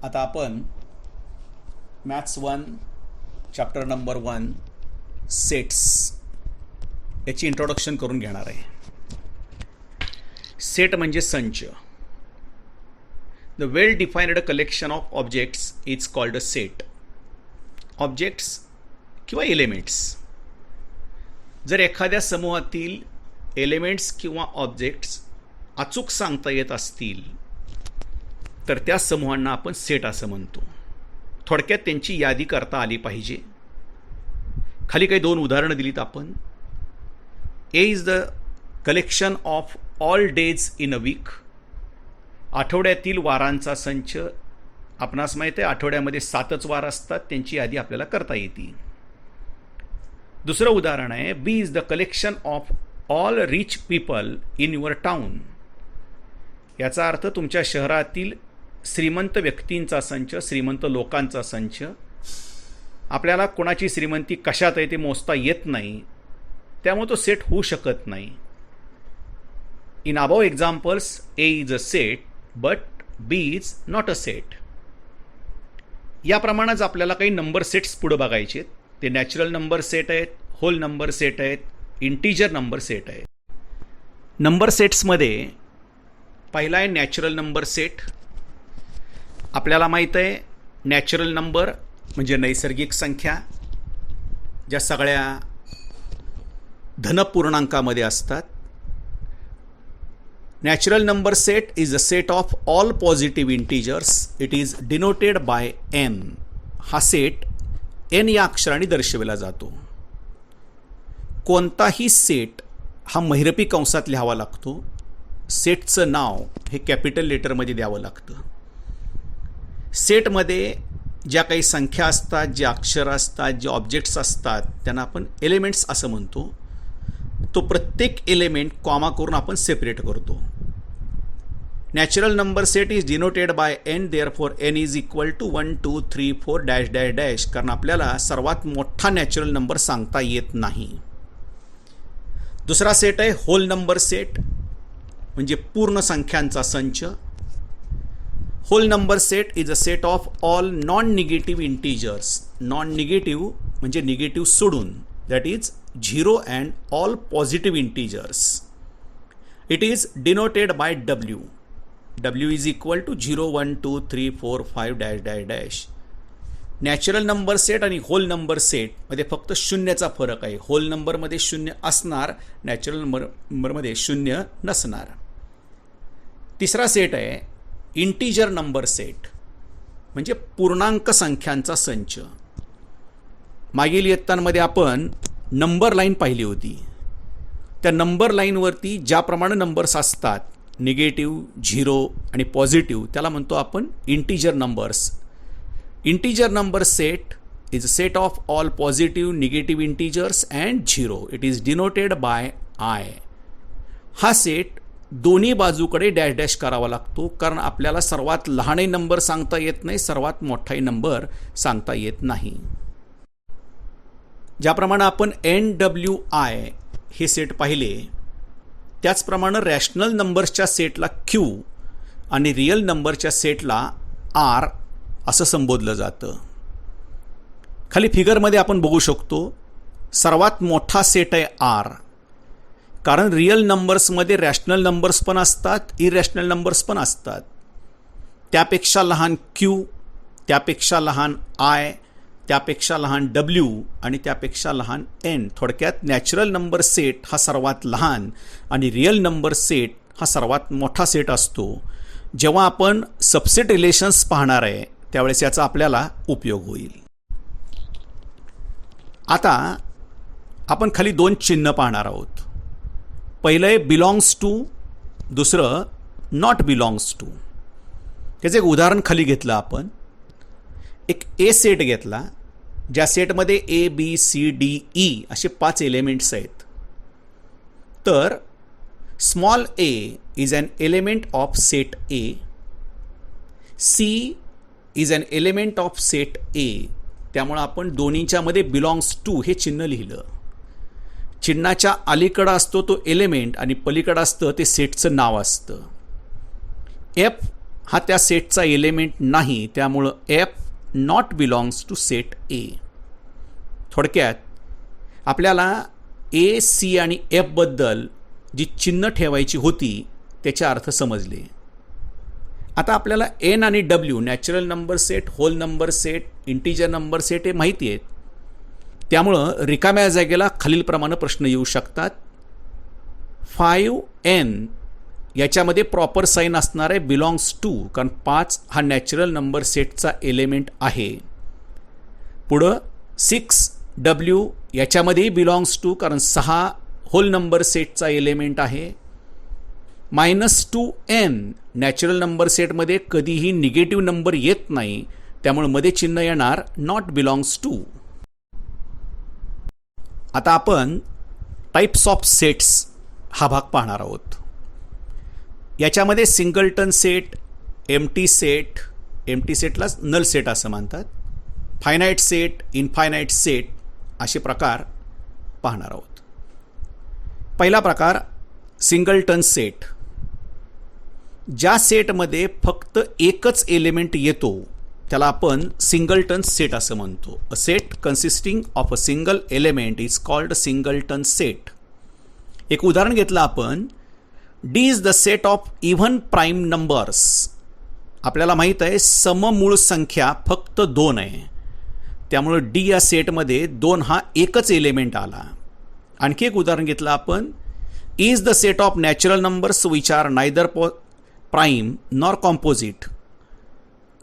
आता आपण maths 1 chapter number 1 sets याची इंट्रोडक्शन करून घेणार आहे. सेट म्हणजे संच. The well defined collection of objects is called a set. Objects किंवा एलिमेंट्स, जर एखाद्या समूहातील एलिमेंट्स किंवा ऑब्जेक्ट्स अचूक सांगता येत असतील तर त्या समूहांना आपण सेट असं म्हणतो. थोडक्यात त्यांची यादी करता आली पाहिजे. खाली काही दोन उदाहरणं दिलीत आपण. A is the collection of all days in a week. आठवड्यातील वारांचा संच. आपणास माहीत आहे आठवड्यामध्ये 7च वार असतात, त्यांची यादी आपल्याला करता येते. दुसरं उदाहरण आहे B is the collection of all rich people in your town. याचा अर्थ तुमच्या शहरातील श्रीमंत व्यक्तींचा संच, श्रीमंत लोकांचा संच. आपल्याला कोणाची श्रीमंती कशात आहे ते मोजता येत नाही, त्यामुळे तो सेट होऊ शकत नाही. In above examples A is a set but B is not a set. याप्रमाणेच आपल्याला काही नंबर सेट्स पुढे बघायचे. ते नॅचरल नंबर सेट आहेत, होल नंबर सेट आहेत, इंटीजर नंबर सेट आहेत. नंबर सेट्समध्ये पहिला आहे नॅचरल नंबर सेट. आपल्याला माहीत आहे नॅचरल नंबर म्हणजे नैसर्गिक संख्या ज्या सगळ्या धनपूर्णांकामध्ये असतात. Natural number set is a set of all positive integers. It is denoted by N. हा सेट एन या अक्षराने दर्शविला जातो. कोणताही सेट हा महिरपी कंसात लिहावा लागतो. सेटचं नाव हे कॅपिटल लेटरमध्ये द्यावं लागतं. सेटमध्ये ज्या काही संख्या असतात, जे अक्षर असतात, जे ऑब्जेक्ट्स असतात त्यांना आपण एलिमेंट्स असं म्हणतो. तो प्रत्येक एलिमेंट कॉमा करून आपण सेपरेट करतो. Natural number set is denoted by N. Therefore N is equal to 1 2 3 4 dash dash dash. कारण आपल्याला सर्वात मोठा नॅचरल नंबर सांगता येत नाही. दुसरा सेट आहे होल नंबर सेट म्हणजे पूर्ण संख्यांचा संच. Whole number set is a set of all non negative integers. Non negative म्हणजे निगेटिव्ह सोडून, that is 0 and all positive integers. It is denoted by W. W is equal to 0 1 2 3 4 5 dash dash dash. Natural number set आणि whole number सेटमध्ये फक्त शून्याचा फरक आहे. Hole नंबरमध्ये 0 असणार, नॅचरल नंबरमध्ये 0 नसणार. तिसरा सेट आहे इंटीजर नंबर सेट म्हणजे पूर्णांक संख्यांचा संच. मागील इयत्तांमध्ये आपण नंबर लाईन पाहिली होती. त्या नंबर लाईनवरती ज्याप्रमाणे नंबर्स असतात निगेटिव्ह, 0 आणि पॉझिटिव्ह त्याला म्हणतो आपण integer numbers. Integer number set is a set of all positive, negative integers and 0. It is denoted bye I. हा सेट दोन्ही बाजूकडे डॅश डॅश करावा लागतो, कारण आपल्याला सर्वात लहानही नंबर सांगता येत नाही, सर्वात मोठाही नंबर सांगता येत नाही. ज्याप्रमाणे आपण NWI हे सेट पाहिले त्याचप्रमाणे रॅशनल नंबर्सच्या सेटला Q आणि रियल नंबरच्या सेटला R असं संबोधलं जातं. खाली फिगरमध्ये आपण बघू शकतो सर्वात मोठा सेट आहे R, कारण रियल नंबर्समध्ये रॅशनल नंबर्स पण असतात, इरॅशनल नंबर्स पण असतात. त्यापेक्षा लहान Q, त्यापेक्षा लहान I, त्यापेक्षा लहान W आणि त्यापेक्षा लहान N. थोडक्यात नॅचरल नंबर सेट हा सर्वात लहान आणि रियल नंबर सेट हा सर्वात मोठा सेट असतो. जेव्हा आपण सबसेट रिलेशन्स पाहणार आहे त्यावेळेस याचा आपल्याला उपयोग होईल. आता आपण खाली दोन चिन्ह पाहणार आहोत. पहिलं आहे बिलॉंग्स टू, दुसरं नॉट बिलॉंग्स टू. त्याचं एक उदाहरण खाली घेतलं आपण. एक ए सेट घेतला ज्या सेटमध्ये ABCDE असे 5 एलिमेंट्स आहेत. तर small a is an element of set A. C is an element of set A. त्यामुळे आपण दोन्हीच्यामध्ये बिलॉंग्स टू हे चिन्ह लिहिलं. चिन्हाच्या अलीकडं असतो तो एलिमेंट आणि पलीकडं असतं ते सेटचं नाव असतं. F हा त्या सेटचा एलिमेंट नाही, त्यामुळं F not belongs to set A. थोडक्यात आपल्याला ए, सी आणि एफबद्दल जी चिन्ह ठेवायची होती त्याचे अर्थ समजले. आता आपल्याला एन आणि W natural number set, whole number set, integer number set हे माहिती आहेत. त्यामुळं रिकाम्या जागेला खालीलप्रमाणे प्रश्न येऊ शकतात. 5n याच्यामध्ये प्रॉपर साईन असणार आहे बिलॉंग्स टू, कारण 5 हा नॅचरल नंबर सेटचा एलिमेंट आहे. पुढं 6w याच्यामध्येही बिलॉंग्स टू, कारण 6 होल नंबर सेटचा एलिमेंट आहे. -2n नॅचरल नंबर सेटमध्ये कधीही निगेटिव्ह नंबर येत नाही, त्यामुळे मध्ये चिन्ह येणार नॉट बिलॉंग्स टू. आता आपण टाइप्स ऑफ सेट्स हा भाग पाहणार आहोत. याच्यामध्ये singleton set, empty set, empty सेटलाच नल सेट असं म्हणतात, फायनाईट सेट, इनफायनाईट सेट असे प्रकार पाहणार आहोत. पहिला प्रकार सिंगलटन सेट. ज्या सेटमध्ये फक्त एकच एलिमेंट येतो त्याला आपण सिंगलटन सेट असं म्हणतो. A set consisting of a single element is called singleton set. एक उदाहरण घेतलं आपण, D is the set of even prime numbers. आपल्याला माहीत आहे सममूळ संख्या फक्त 2 आहे, त्यामुळे डी या सेटमध्ये 2 हा एकच एलिमेंट आला. आणखी एक उदाहरण घेतलं आपण, is the set of natural numbers which are neither prime nor composite.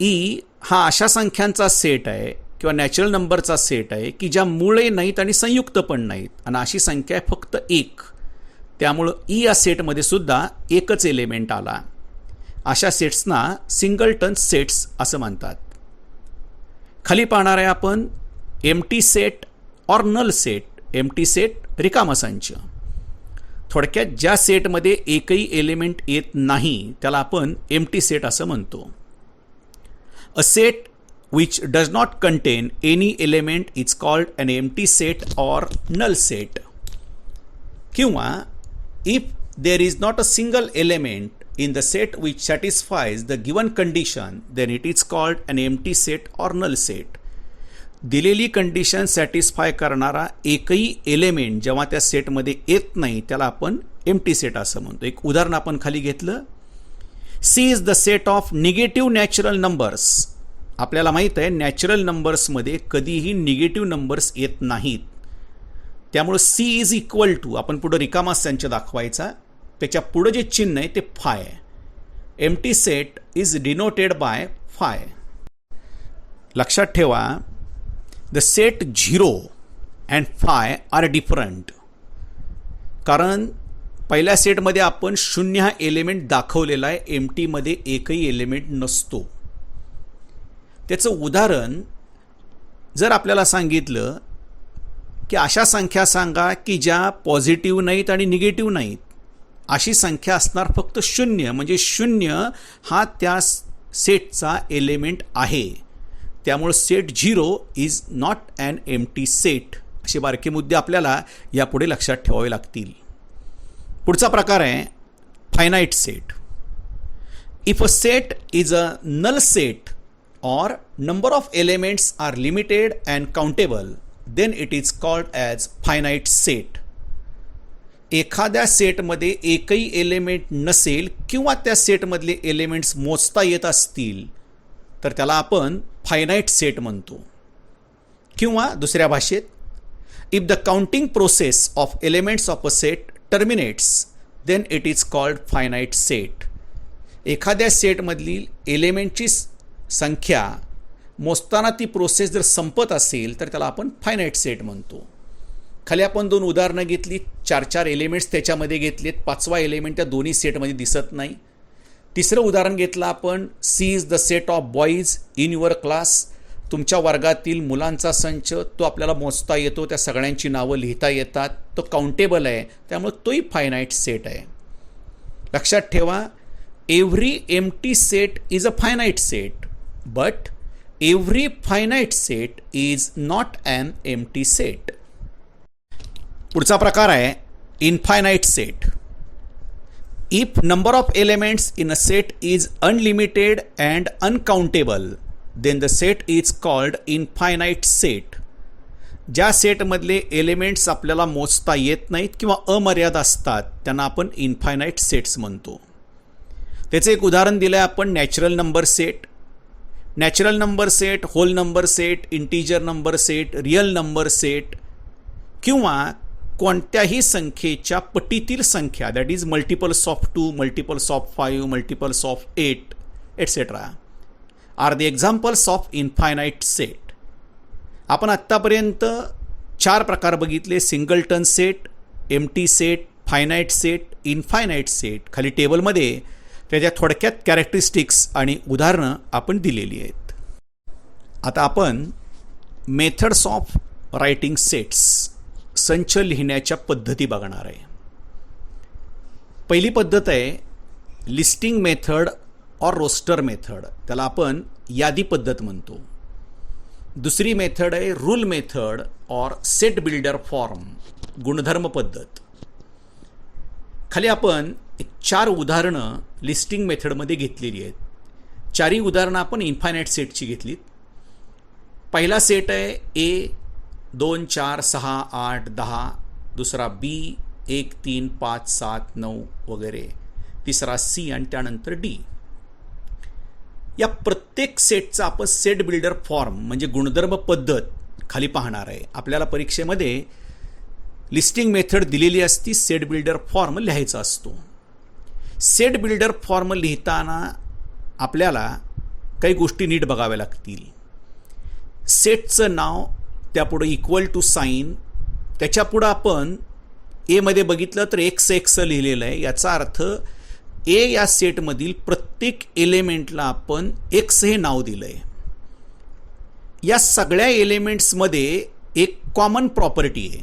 E हा अशा संख्यांचा सेट आहे किंवा नॅचरल नंबरचा सेट आहे की ज्या मूळे नाहीत आणि संयुक्त पण नाहीत, आणि अशी संख्या आहे फक्त 1. त्यामुळं ई या सेटमध्ये सुद्धा एकच एलिमेंट आला. अशा सेट्सना सिंगलटन सेट्स असं म्हणतात. खाली पाहणार आहे आपण empty set or null set. Empty set रिकामा संच. थोडक्यात ज्या सेटमध्ये एकही एलिमेंट येत नाही त्याला आपण एम्प्टी सेट असं म्हणतो. A set which does not contain any element is called an empty set or null set. किंवा if there is not a single element in the set which satisfies the given condition, then it is called an empty set or null set. दिलेली condition satisfy करणारा एकही element जेव्हा त्या सेटमध्ये येत नाही त्याला आपण एम्प्टी सेट असं म्हणतो. एक उदाहरण आपण खाली घेतलं, C is the set of negative natural numbers. आपल्याला माहीत आहे नॅचरल नंबर्समध्ये कधीही निगेटिव्ह नंबर्स येत नाहीत, त्यामुळे सी इज इक्वल टू, आपण पुढं रिकामा संच दाखवायचा, त्याच्या पुढं जे चिन्ह आहे ते फाय आहे. Empty set is denoted by phi. लक्षात ठेवा, the set 0 and phi are different. कारण पहिल्या सेटमध्ये आपण 0 हा एलिमेंट दाखवलेला आहे, एम्प्टीमध्ये एकही एलिमेंट नसतो. त्याचं उदाहरण जर आपल्याला सांगितलं की अशा संख्या सांगा की ज्या पॉझिटिव्ह नाहीत आणि निगेटिव्ह नाहीत, अशी संख्या असणार फक्त 0, म्हणजे 0 हा त्या सेटचा एलिमेंट आहे. त्यामुळे set 0 is not an empty set. असे बारके मुद्दे आपल्याला यापुढे लक्षात ठेवावे लागतील. पुढचा प्रकार आहे finite set. If a set is a null set or number of elements are limited and countable, then it is called as finite set. एखाद्या सेटमध्ये एकही एलिमेंट नसेल किंवा त्या सेटमधले एलिमेंट्स मोजता येत असतील तर त्याला आपण फायनाईट सेट म्हणतो. किंवा दुसऱ्या भाषेत, if the counting process of elements of a set terminates then it is called finite set. एखाद्या सेटमधली एलिमेंटची संख्या मोजताना ती प्रोसेस जर संपत असेल तर त्याला आपण फायनाईट सेट म्हणतो. खाली आपण 2 उदाहरणं घेतली, 4 एलिमेंट्स त्याच्यामध्ये घेतलेत, 5वा एलिमेंट त्या दोन्ही सेटमध्ये दिसत नाही. तिसरं उदाहरण घेतलं आपण, C is the set of boys in your class. तुमच्या वर्गातील मुलांचा संच, तो आपल्याला मोजता येतो, त्या सगळ्यांची नावं लिहिता येतात, तो काउंटेबल आहे, त्यामुळे तोही फायनाईट सेट आहे. लक्षात ठेवा, every empty set is a finite set, but every finite set is not an empty set. पुढचा प्रकार आहे infinite set. If number of elements in a set is unlimited and uncountable, then the set is called infinite set. ज्या सेटमधले elements आपल्याला मोजता येत नाहीत किंवा अमर्याद असतात त्यांना आपण इन्फायनाईट सेट्स म्हणतो. त्याचं एक उदाहरण दिलं आहे आपण natural number set. Natural number set, whole number set, integer number set, real number set किंवा कोणत्याही संख्येच्या पटीतील संख्या, that is multiples of 2, multiples of 5, multiples of 8 etcetera are the examples of infinite set. आपण आत्तापर्यंत 4 प्रकार बघितले: singleton set, empty set, finite set, infinite set. खाली टेबलमध्ये त्याच्या थोडक्यात कॅरेक्टरिस्टिक्स आणि उदाहरणं आपण दिलेली आहेत. आता आपण मेथड्स ऑफ रायटिंग सेट्स, संच लिहिण्याच्या पद्धती बघणार आहे. पहिली पद्धत आहे लिस्टिंग मेथड और रोस्टर मेथड, त्याला आपण यादी पद्धत म्हणतो. दुसरी मेथड आहे रूल मेथड और सेट बिल्डर फॉर्म, गुणधर्म पद्धत. खाली आपण 4 उदाहरणं लिस्टिंग मेथडमध्ये घेतलेली आहेत. 4ही उदाहरणं आपण इन्फायनाईट सेटची घेतलीत. पहिला सेट आहे ए 2 4 6 8 10, दुसरा बी 1 3 5 7 9 वगैरे, तिसरा सी आणि त्यानंतर डी. या प्रत्येक सेटचा आपण सेट बिल्डर फॉर्म म्हणजे गुणधर्म पद्धत खाली पाहणार आहे. आपल्याला परीक्षेमध्ये लिस्टिंग मेथड दिलेली असती, सेट बिल्डर फॉर्म लिहायचा असतो. सेट बिल्डर फॉर्म लिहिताना आपल्याला काही गोष्टी नीट बघाव्या लागतील. सेटचं नाव, त्यापुढं इक्वल टू साईन, त्याच्यापुढं आपण एमध्ये बघितलं तर x लिहिलेलं आहे. याचा अर्थ ए या सेटमधील प्रत्येक एलिमेंटला आपण x हे नाव दिलं आहे. या सगळ्या एलिमेंट्समध्ये एक कॉमन प्रॉपर्टी आहे.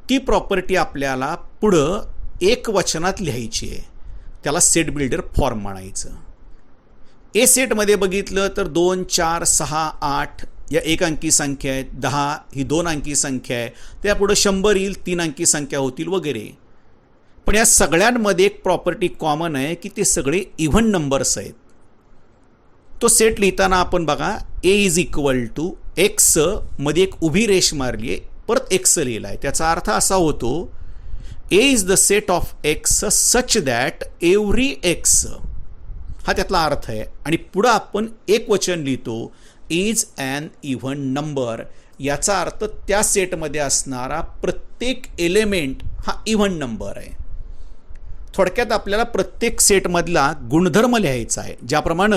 ती प्रॉपर्टी आपल्याला पुढं एक वचनात लिहायची आहे. त्याला सेट बिल्डर फॉर्म म्हणायचं. ए सेटमध्ये बघितलं तर 2 4 6 8 या 1 अंकी संख्या आहेत, 10 ही 2 अंकी संख्या आहे, त्यापुढं 100 येईल, 3 अंकी संख्या होतील वगैरे. पण या सगळ्यांमध्ये एक प्रॉपर्टी कॉमन आहे की ते सगळे इव्हन नंबर्स आहेत. तो सेट लिहिताना आपण बघा ए इज इक्वल टू एक्स मध्ये एक उभी रेष मारली आहे, परत एक्स लिहिला आहे. त्याचा अर्थ असा होतो A is the set of x such that every x, हा त्यातला अर्थ आहे. आणि पुढं आपण एक वचन लिहितो इज ॲन इव्हन नंबर, याचा अर्थ त्या सेटमध्ये असणारा प्रत्येक एलिमेंट हा इव्हन नंबर आहे. थोडक्यात आपल्याला प्रत्येक सेटमधला गुणधर्म लिहायचा आहे. ज्याप्रमाणे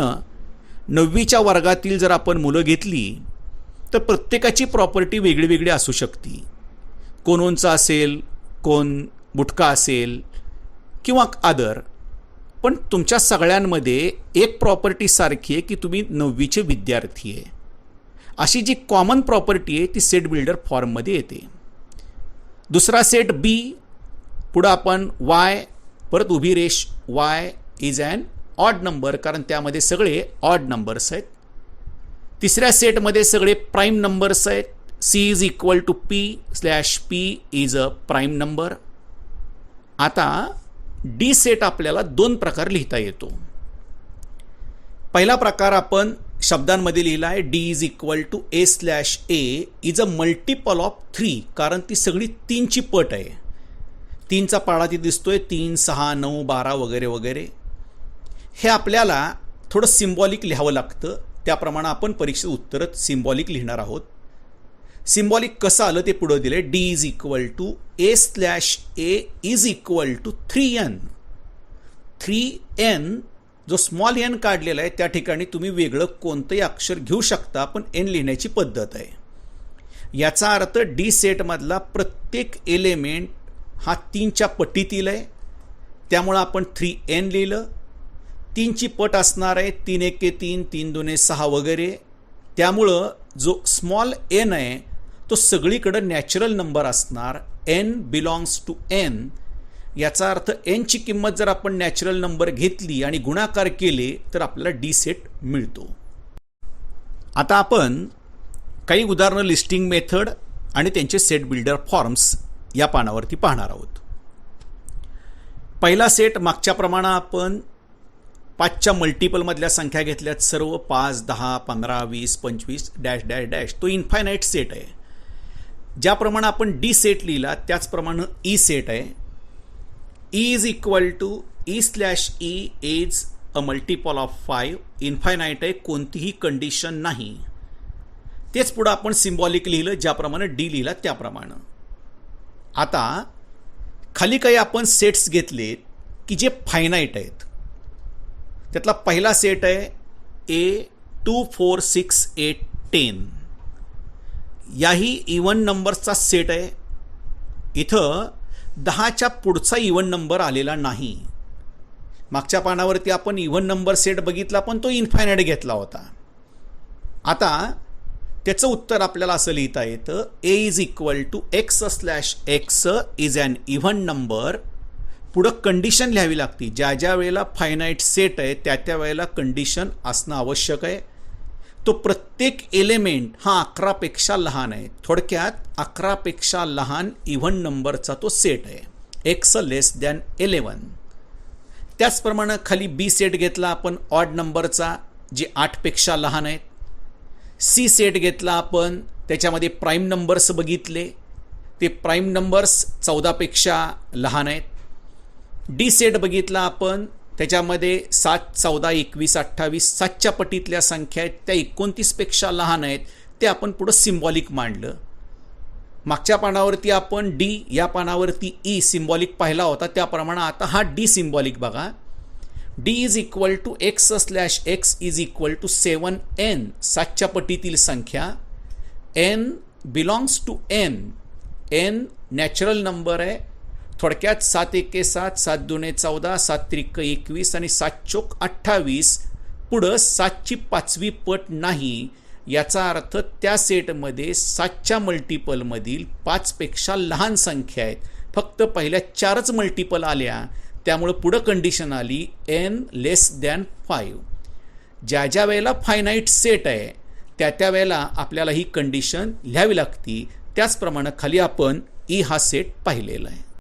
9वीच्या वर्गातील जर आपण मुलं घेतली तर प्रत्येकाची प्रॉपर्टी वेगळी वेगळी असू शकते. कोण उंच असेल, कोण बुटका असेल किंवा आदर, पण तुमच्या सगळ्यांमध्ये एक प्रॉपर्टी सारखी आहे की तुम्ही 9वीचे विद्यार्थी आहे. अशी जी कॉमन प्रॉपर्टी आहे ती सेट बिल्डर फॉर्ममध्ये येते. दुसरा सेट बी, पुढं आपण वाय, परत उभी रेष Y is an odd number, कारण त्यामध्ये सगळे ऑड नंबर्स आहेत. तिसऱ्या सेटमध्ये सगळे प्राईम नंबर्स आहेत. C is equal to P slash P is a prime number. आता डी सेट आपल्याला 2 प्रकार लिहिता येतो. पहिला प्रकार आपण शब्दांमध्ये लिहिला आहे D is equal to A slash A is a multiple of 3, कारण ती सगळी 3ची पट आहे. 3चा पाढा ती दिसतोय, 3 6 9 12 वगैरे वगैरे. हे आपल्याला थोडं सिम्बॉलिक लिहावं लागतं. त्याप्रमाणे आपण परीक्षेत उत्तरं सिम्बॉलिक लिहिणार आहोत. सिम्बॉलिक कसं आलं ते पुढं दिलं. D is equal to A slash A is equal to 3n. 3n जो स्मॉल एन काढलेला आहे त्या ठिकाणी तुम्ही वेगळं कोणतंही अक्षर घेऊ शकता, पण एन लिहिण्याची पद्धत आहे. याचा अर्थ डी सेटमधला प्रत्येक एलिमेंट हा 3च्या पटीतील आहे, त्यामुळं आपण 3n लिहिलं. 3ची पट असणार आहे, 3 1 3, 3 2 6 वगैरे. त्यामुळं जो स्मॉल एन आहे तो सगळीकडं नॅचरल नंबर असणार. n belongs to n. याचा अर्थ एनची किंमत जर आपण नॅचरल नंबर घेतली आणि गुणाकार केले तर आपल्याला डी सेट मिळतो. आता आपण काही उदाहरणं लिस्टिंग मेथड आणि त्यांचे सेट बिल्डर फॉर्म्स या पानावरती पाहणार आहोत. पहिला सेट मागच्याप्रमाणे आपण 5च्या मल्टिपलमधल्या संख्या घेतल्यात, सर्व 5, 10, 15, 20, 25 डॅश डॅश डॅश. तो इन्फायनाईट सेट आहे. ज्याप्रमाणे आपण डी सेट लिहिला त्याचप्रमाणे ई सेट आहे. E is equal to E slash E is a multiple of 5. Infinite आहे, कोणतीही कंडिशन नाही. तेच पुढं आपण सिम्बॉलिक लिहिलं, ज्याप्रमाणे डी लिहिला त्याप्रमाणे. आता खाली काही आपण सेट्स घेतले की जे फायनाईट आहेत. त्यातला पहिला सेट आहे ए 2, 4, 6, 8, 10. याही इव्हन नंबर्सचा सेट आहे. इथं 10च्या पुढचा इव्हन नंबर आलेला नाही. मागच्या पानावरती आपण इव्हन नंबर सेट बघितला पण तो इन्फायनाईट घेतला होता. आता त्याचं उत्तर आपल्याला असं लिहिता येतं, A is equal to x slash x is an even number. पुढं कंडिशन लिहावी लागते. ज्या ज्या वेळेला फायनाईट सेट आहे त्या त्या वेळेला कंडिशन असणं आवश्यक आहे. तो प्रत्येक एलिमेंट हा 11पेक्षा लहान आहे. थोडक्यात 11पेक्षा लहान इव्हन नंबरचा तो सेट आहे. एक्स लेस दॅन 11. त्याचप्रमाणे खाली बी सेट घेतला आपण ऑड नंबरचा, जे 8पेक्षा लहान आहेत. सी सेट घेतला आपण, त्याच्यामध्ये प्राईम नंबर्स बघितले, ते प्राईम नंबर्स 14पेक्षा लहान आहेत. डी सेट बघितला आपण, त्याच्यामध्ये 7, 14, 21, 28 7च्या पटीतल्या संख्या आहेत, त्या 29पेक्षा लहान आहेत. ते आपण पुढं सिम्बॉलिक मांडलं. मागच्या पानावरती आपण डी, या पानावरती ई सिम्बॉलिक पाहिला होता, त्याप्रमाणे आता हा डी सिम्बॉलिक बघा. D is equal to x slash x is equal to 7n. 7च्या पटीतील संख्या. n belongs to n. n natural number आहे. थोडक्यात 7 एके 7, 7 दुने 14, 7 त्रिक 21 आणि 7 चोक 28. पुढं 7ची 5वी पट नाही. याचा अर्थ त्या सेटमध्ये 7च्या मल्टिपलमधील 5पेक्षा लहान संख्या आहेत. फक्त पहिल्या 4च मल्टिपल आल्या, त्यामुळे पुढं कंडिशन आली n लेस दॅन 5. ज्या ज्या वेळेला फायनाईट सेट आहे त्या त्या वेळेला आपल्याला ही कंडिशन लिहावी लागती. त्याचप्रमाणे खाली आपण ई हा सेट पाहिलेला आहे.